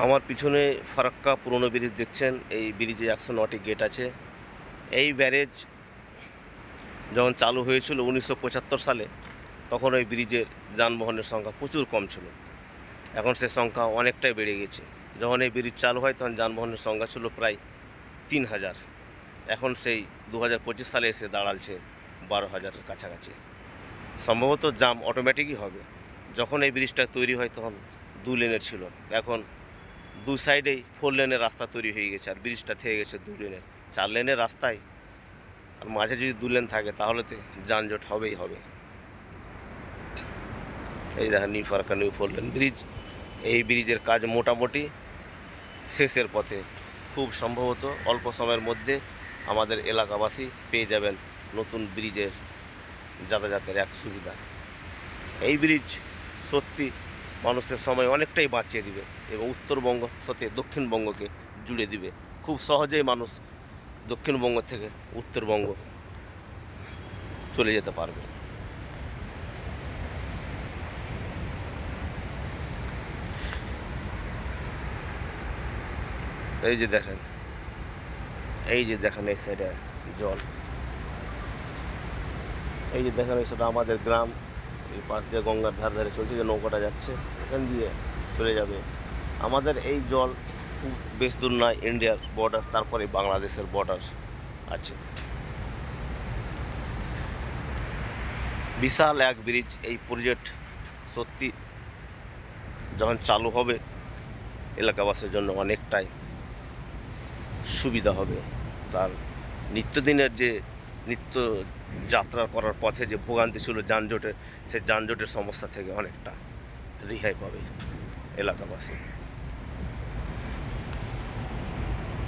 আমার পিছনে ফারাক্কা পুরনো ব্রিজ দেখছেন। এই ব্রিজে 109টি গেট আছে। এই ব্যারেজ যখন চালু হয়েছিল 1975 সালে, তখন ওই ব্রিজের যানবাহনের সংখ্যা প্রচুর কম ছিল। এখন সে সংখ্যা অনেকটাই বেড়ে গেছে। যখন এই ব্রিজ চালু হয় তখন যানবাহনের সংখ্যা ছিল প্রায় 3000। এখন সেই 2025 সালে এসে দাঁড়াচ্ছে 12,000-এর কাছাকাছি। সম্ভবত জাম অটোমেটিকই হবে। যখন এই ব্রিজটা তৈরি হয় তখন 2 লেনের ছিল, এখন 2 সাইডেই 4 লেনের রাস্তা তৈরি হয়ে গেছে, আর ব্রিজটা থেকে গেছে 2 লেনের। 4 লেনের রাস্তায় আর মাঝে যদি 2 লেন থাকে তাহলে তো যানজট হবেই হবে। এই দেখেন new Farakka new 4 lane bridge. এই ব্রিজের কাজ মোটামুটি শেষের পথে। খুব সম্ভবত অল্প সময়ের মধ্যে আমাদের এলাকাবাসী পেয়ে যাবেন নতুন ব্রিজের যাতায়াতের এক সুবিধা। এই ব্রিজ সত্যি মানুষের সময় অনেকটাই বাঁচিয়ে দিবে এবং উত্তরবঙ্গ সাথে দক্ষিণবঙ্গকে জুড়ে দিবে। খুব সহজেই মানুষ দক্ষিণবঙ্গ থেকে উত্তরবঙ্গ চলে যেতে পারবে। এই যে দেখেন, এই সাইডে জল, এই যে দেখেন এই সাইডে আমাদের গ্রাম। এই পাশ দিয়ে গঙ্গার ধারে চলছে, যে নৌকাটা যাচ্ছে এখান দিয়ে চলে যাবে। আমাদের এই জল খুব বেশ দূর নয়, ইন্ডিয়ার বর্ডার, তারপরে বাংলাদেশের বর্ডার আছে। বিশাল এক ব্রিজ। এই প্রজেক্ট সত্যি যখন চালু হবে এলাকাবাসীর জন্য অনেকটাই সুবিধা হবে। তার নিত্যদিনের যে নিত্য যাত্রা করার পথে যে ভোগান্তি ছিল যানজটের, সেই যানজটের সমস্যা থেকে অনেকটা রেহাই পাবে এলাকাবাসী।